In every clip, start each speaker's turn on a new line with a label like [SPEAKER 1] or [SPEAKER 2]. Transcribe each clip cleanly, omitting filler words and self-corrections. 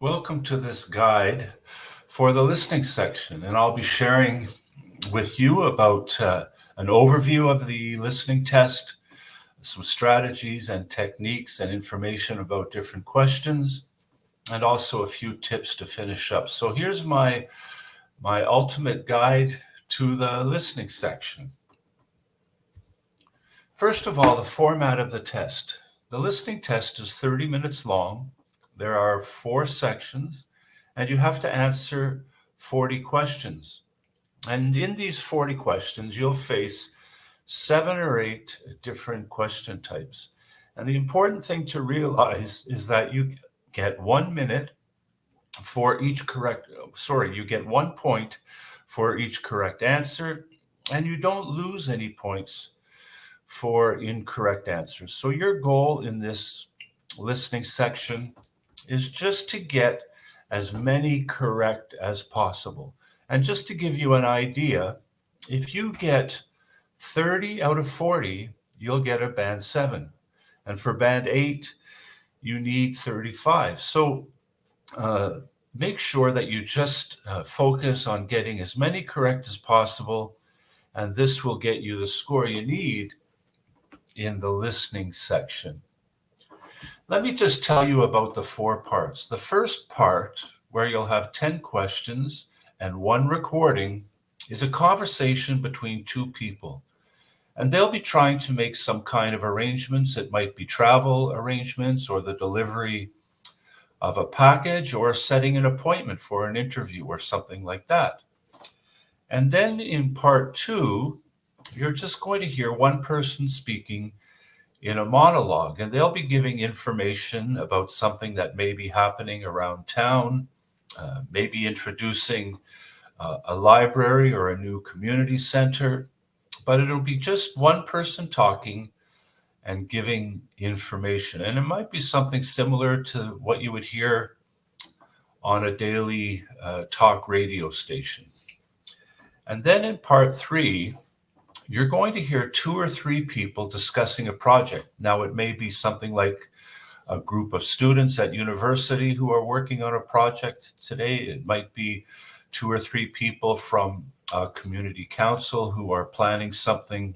[SPEAKER 1] Welcome to this guide for the listening section, and I'll be sharing with you about an overview of the listening test, some strategies and techniques and information about different questions, and also a few tips to finish up. So here's my ultimate guide to the listening section. First of all, the format of the test. The listening test is 30 minutes long. There are 4 sections, and you have to answer 40 questions. And in these 40 questions, you'll face 7 or 8 different question types. And the important thing to realize is that you get 1 minute for each you get 1 point for each correct answer, and you don't lose any points for incorrect answers. So your goal in this listening section is just to get as many correct as possible. And just to give you an idea, if you get 30 out of 40, you'll get a band 7. And for band 8, you need 35. So make sure that you just focus on getting as many correct as possible, and this will get you the score you need in the listening section. Let me just tell you about the 4 parts. The first part, where you'll have 10 questions and 1 recording, is a conversation between 2 people. And they'll be trying to make some kind of arrangements. It might be travel arrangements or the delivery of a package or setting an appointment for an interview or something like that. And then in part 2, you're just going to hear one person speaking in a monologue, and they'll be giving information about something that may be happening around town, maybe introducing a library or a new community center, but it'll be just one person talking and giving information. And it might be something similar to what you would hear on a daily talk radio station. And then in part 3, you're going to hear 2 or 3 people discussing a project. Now, it may be something like a group of students at university who are working on a project today. It might be 2 or 3 people from a community council who are planning something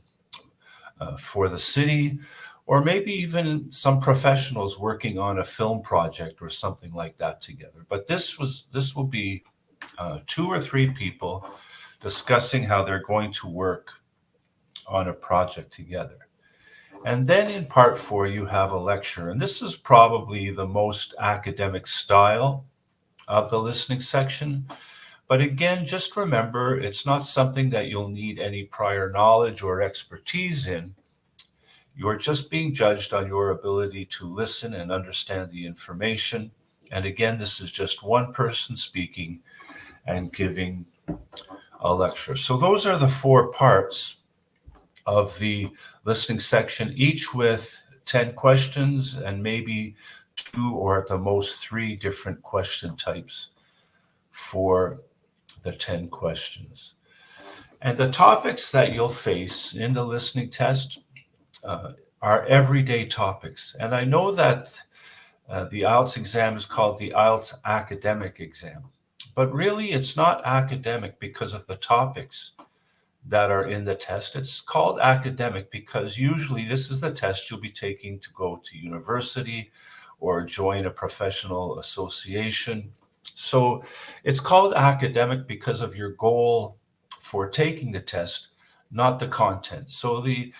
[SPEAKER 1] for the city, or maybe even some professionals working on a film project or something like that together. But this will be 2 or 3 people discussing how they're going to work on a project together. And then in part 4, you have a lecture. And this is probably the most academic style of the listening section. But again, just remember, it's not something that you'll need any prior knowledge or expertise in. You're just being judged on your ability to listen and understand the information. And again, this is just one person speaking and giving a lecture. So those are the 4 parts of the listening section, each with 10 questions and maybe 2 or at the most 3 different question types for the 10 questions. And the topics that you'll face in the listening test are everyday topics. And I know that the IELTS exam is called the IELTS Academic Exam, but really it's not academic because of the topics that are in the test. It's called academic because usually this is the test you'll be taking to go to university or join a professional association. So it's called academic because of your goal for taking the test, not the content. So the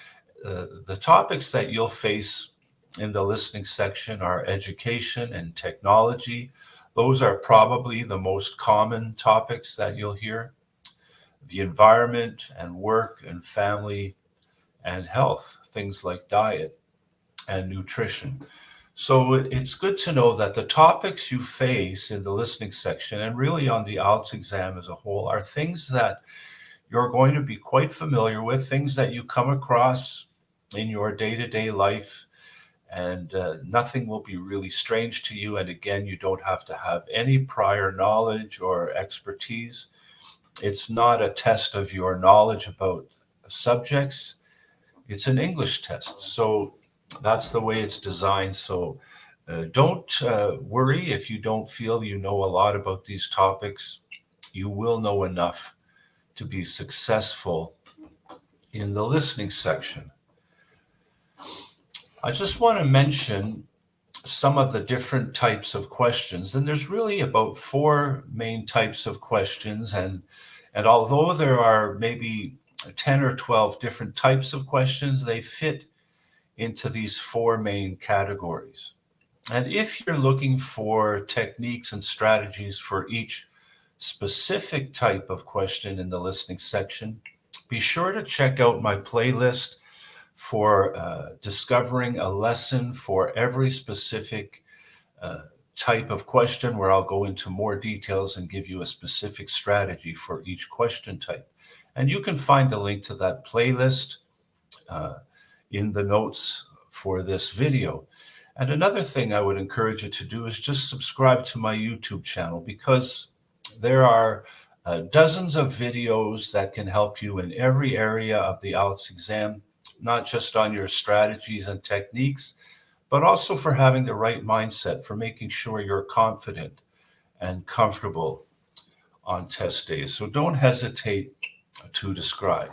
[SPEAKER 1] topics that you'll face in the listening section are education and technology. Those are probably the most common topics that you'll hear. The environment and work and family and health, things like diet and nutrition. So it's good to know that the topics you face in the listening section and really on the IELTS exam as a whole are things that you're going to be quite familiar with, things that you come across in your day-to-day life, and nothing will be really strange to you. And again, you don't have to have any prior knowledge or expertise. It's not a test of your knowledge about subjects. It's an English test. So that's the way it's designed. So Don't worry if you don't feel you know a lot about these topics. You will know enough to be successful in the listening section. I just want to mention some of the different types of questions, and there's really about 4 main types of questions, and although there are maybe 10 or 12 different types of questions, they fit into these 4 main categories. And if you're looking for techniques and strategies for each specific type of question in the listening section, be sure to check out my playlist for discovering a lesson for every specific type of question, where I'll go into more details and give you a specific strategy for each question type. And you can find the link to that playlist in the notes for this video. And another thing I would encourage you to do is just subscribe to my YouTube channel, because there are dozens of videos that can help you in every area of the IELTS exam, not just on your strategies and techniques, but also for having the right mindset, for making sure you're confident and comfortable on test days. So don't hesitate to describe.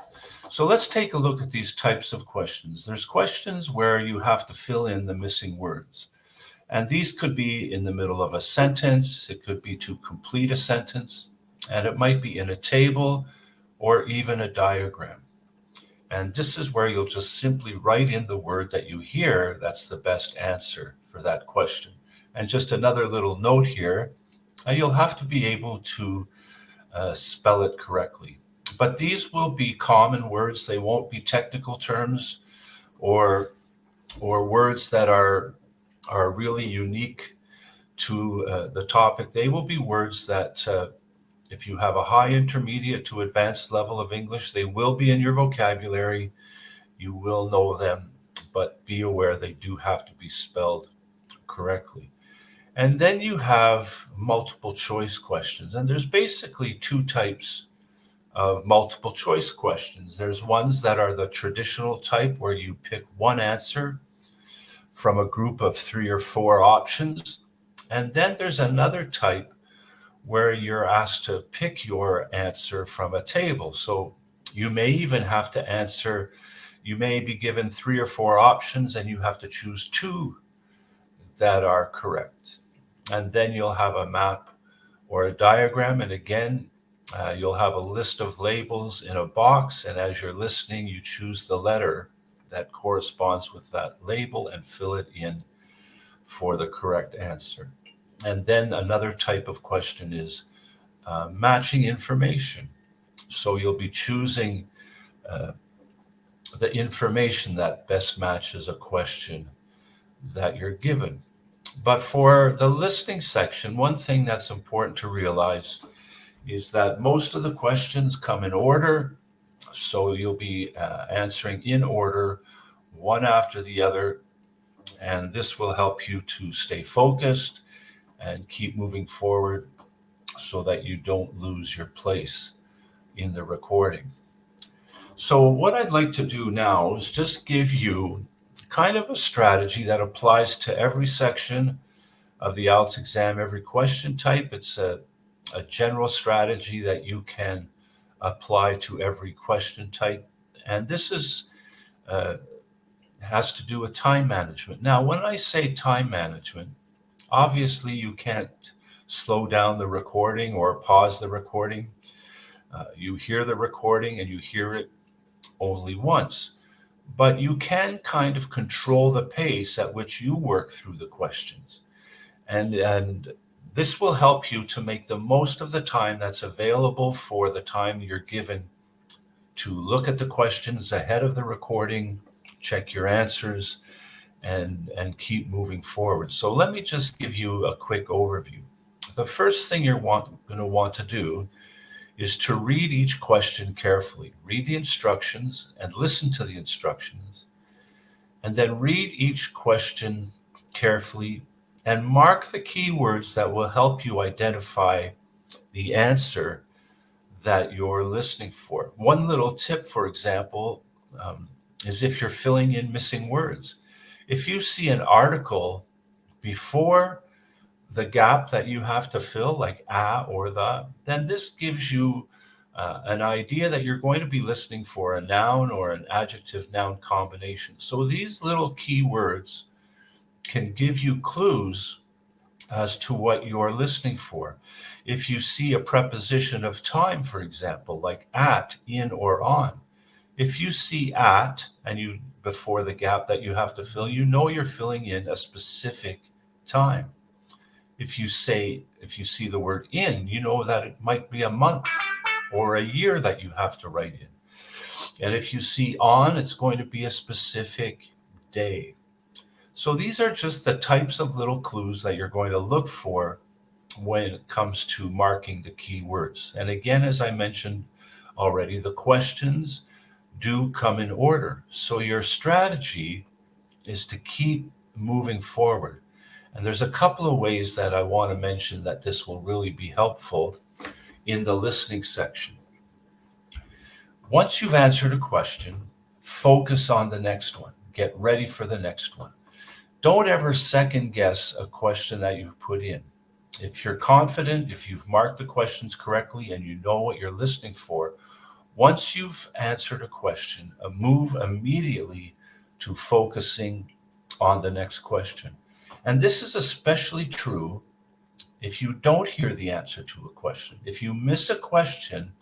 [SPEAKER 1] So let's take a look at these types of questions. There's questions where you have to fill in the missing words. And these could be in the middle of a sentence, it could be to complete a sentence, and it might be in a table or even a diagram. And this is where you'll just simply write in the word that you hear that's the best answer for that question. And just another little note here, you'll have to be able to spell it correctly. But these will be common words. They won't be technical terms or words that are really unique to the topic. They will be words that if you have a high intermediate to advanced level of English, they will be in your vocabulary. You will know them, but be aware they do have to be spelled correctly. And then you have multiple choice questions. And there's basically 2 types of multiple choice questions. There's ones that are the traditional type, where you pick one answer from a group of 3 or 4 options. And then there's another type where you're asked to pick your answer from a table. So you may even have to answer, you may be given 3 or 4 options and you have to choose 2 that are correct. And then you'll have a map or a diagram. And again, you'll have a list of labels in a box. And as you're listening, you choose the letter that corresponds with that label and fill it in for the correct answer. And then another type of question is matching information. So you'll be choosing the information that best matches a question that you're given. But for the listening section, one thing that's important to realize is that most of the questions come in order. So you'll be answering in order, one after the other. And this will help you to stay focused and keep moving forward so that you don't lose your place in the recording. So what I'd like to do now is just give you kind of a strategy that applies to every section of the IELTS exam, every question type. It's a general strategy that you can apply to every question type. And this is has to do with time management. Now, when I say time management, obviously you can't slow down the recording or pause the recording. You hear the recording and you hear it only once. But you can kind of control the pace at which you work through the questions. And this will help you to make the most of the time that's available for the time you're given to look at the questions ahead of the recording, check your answers, and keep moving forward. So let me just give you a quick overview. The first thing you're going to want to do is to read each question carefully. Read the instructions and listen to the instructions, and then read each question carefully and mark the keywords that will help you identify the answer that you're listening for. One little tip, for example, is if you're filling in missing words. If you see an article before the gap that you have to fill, like a or the, then this gives you an idea that you're going to be listening for a noun or an adjective noun combination. So these little key words can give you clues as to what you're listening for. If you see a preposition of time, for example, like at, in, or on, if you see at and you before the gap that you have to fill, you know you're filling in a specific time. If you see the word in, you know that it might be a month or a year that you have to write in. And if you see on, it's going to be a specific day. So these are just the types of little clues that you're going to look for when it comes to marking the key words. And again, as I mentioned already, the questions do come in order. So your strategy is to keep moving forward. And there's a couple of ways that I want to mention that this will really be helpful in the listening section. Once you've answered a question, focus on the next one. Get ready for the next one. Don't ever second guess a question that you've put in. If you're confident, if you've marked the questions correctly and you know what you're listening for, once you've answered a question, move immediately to focusing on the next question. And this is especially true if you don't hear the answer to a question. If you miss a question,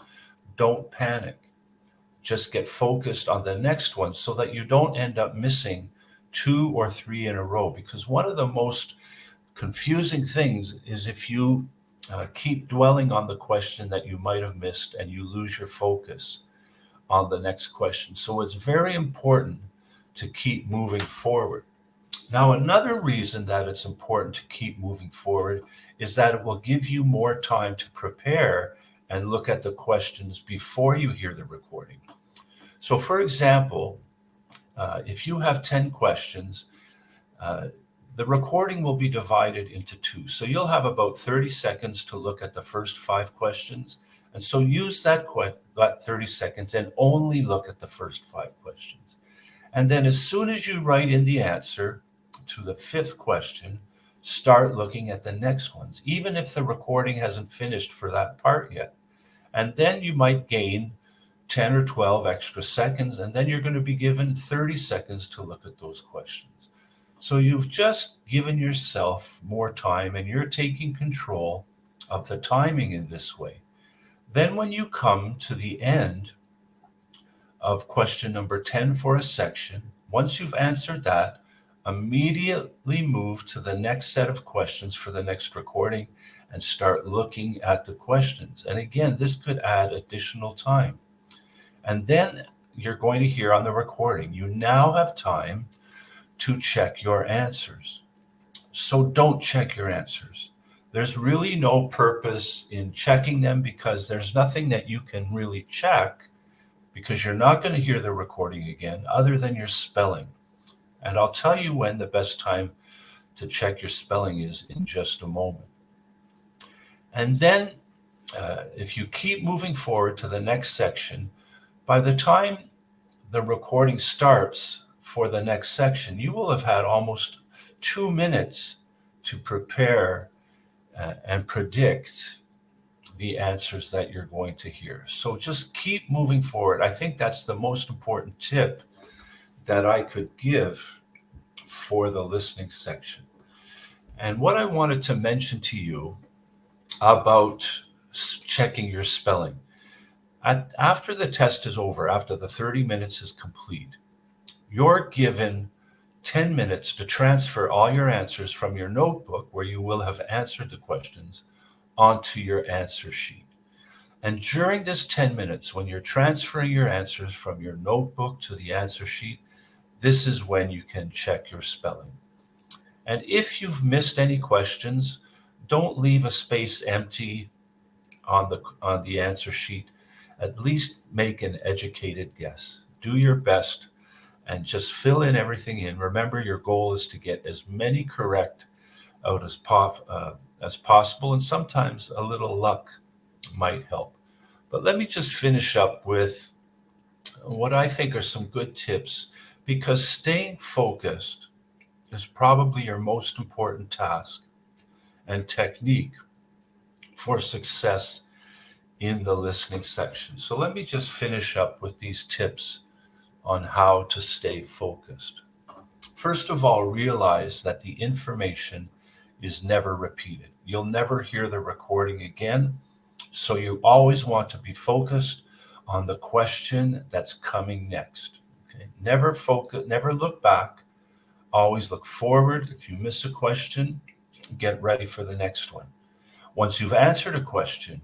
[SPEAKER 1] don't panic. Just get focused on the next one so that you don't end up missing 2 or 3 in a row. Because one of the most confusing things is if you keep dwelling on the question that you might have missed and you lose your focus on the next question. So it's very important to keep moving forward. Now, another reason that it's important to keep moving forward is that it will give you more time to prepare and look at the questions before you hear the recording. So, for example, if you have 10 questions, the recording will be divided into 2. So you'll have about 30 seconds to look at the first 5 questions. And so use that 30 seconds and only look at the first 5 questions. And then as soon as you write in the answer to the 5th question, start looking at the next ones, even if the recording hasn't finished for that part yet. And then you might gain 10 or 12 extra seconds, and then you're going to be given 30 seconds to look at those questions. So you've just given yourself more time, and you're taking control of the timing in this way. Then when you come to the end of question number 10 for a section, once you've answered that, immediately move to the next set of questions for the next recording and start looking at the questions. And again, this could add additional time. And then you're going to hear on the recording, you now have time to check your answers. So don't check your answers. There's really no purpose in checking them because there's nothing that you can really check because you're not going to hear the recording again other than your spelling. And I'll tell you when the best time to check your spelling is in just a moment. And then if you keep moving forward to the next section, by the time the recording starts for the next section, you will have had almost 2 minutes to prepare and predict the answers that you're going to hear. So just keep moving forward. I think that's the most important tip that I could give for the listening section. And what I wanted to mention to you about checking your spelling. After the test is over, after the 30 minutes is complete, you're given 10 minutes to transfer all your answers from your notebook, where you will have answered the questions, onto your answer sheet. And during this 10 minutes, when you're transferring your answers from your notebook to the answer sheet, this is when you can check your spelling. And if you've missed any questions, don't leave a space empty on the answer sheet. At least make an educated guess. Do your best and just fill in everything in. Remember, your goal is to get as many correct out as possible, and sometimes a little luck might help. But let me just finish up with what I think are some good tips, because staying focused is probably your most important task and technique for success in the listening section. So let me just finish up with these tips on how to stay focused. First of all, realize that the information is never repeated. You'll never hear the recording again. So you always want to be focused on the question that's coming next. Okay? Never look back. Always look forward. If you miss a question, get ready for the next one. Once you've answered a question,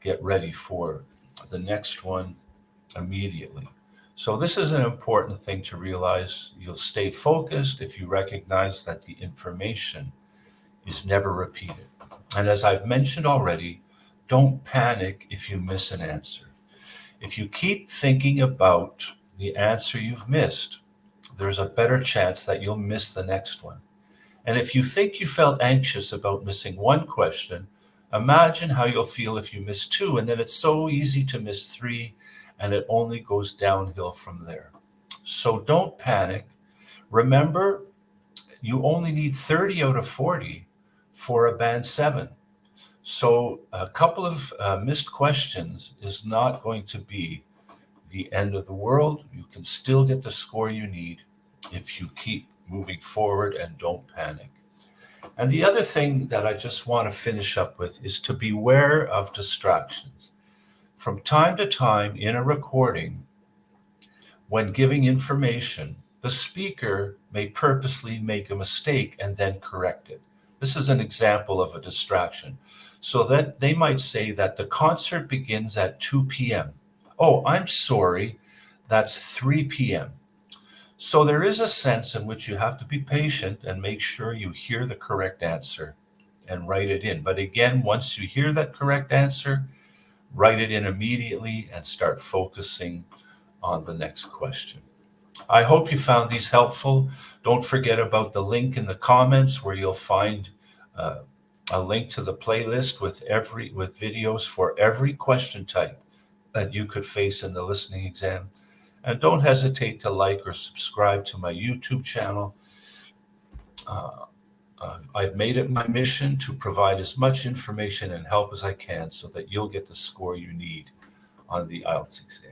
[SPEAKER 1] get ready for the next one immediately. So this is an important thing to realize. You'll stay focused if you recognize that the information is never repeated. And as I've mentioned already, don't panic if you miss an answer. If you keep thinking about the answer you've missed, there's a better chance that you'll miss the next one. And if you think you felt anxious about missing one question, imagine how you'll feel if you miss two, and then it's so easy to miss three, and it only goes downhill from there. So don't panic. Remember, you only need 30 out of 40 for a band 7. So a couple of missed questions is not going to be the end of the world. You can still get the score you need if you keep moving forward and don't panic. And the other thing that I just want to finish up with is to beware of distractions. From time to time in a recording, when giving information, the speaker may purposely make a mistake and then correct it. This is an example of a distraction. So that they might say that the concert begins at 2 p.m. Oh, I'm sorry, that's 3 p.m. So there is a sense in which you have to be patient and make sure you hear the correct answer and write it in. But again, once you hear that correct answer, write it in immediately and start focusing on the next question. I hope you found these helpful. Don't forget about the link in the comments where you'll find a link to the playlist with videos for every question type that you could face in the listening exam. And don't hesitate to like or subscribe to my YouTube channel. I've made it my mission to provide as much information and help as I can so that you'll get the score you need on the IELTS exam.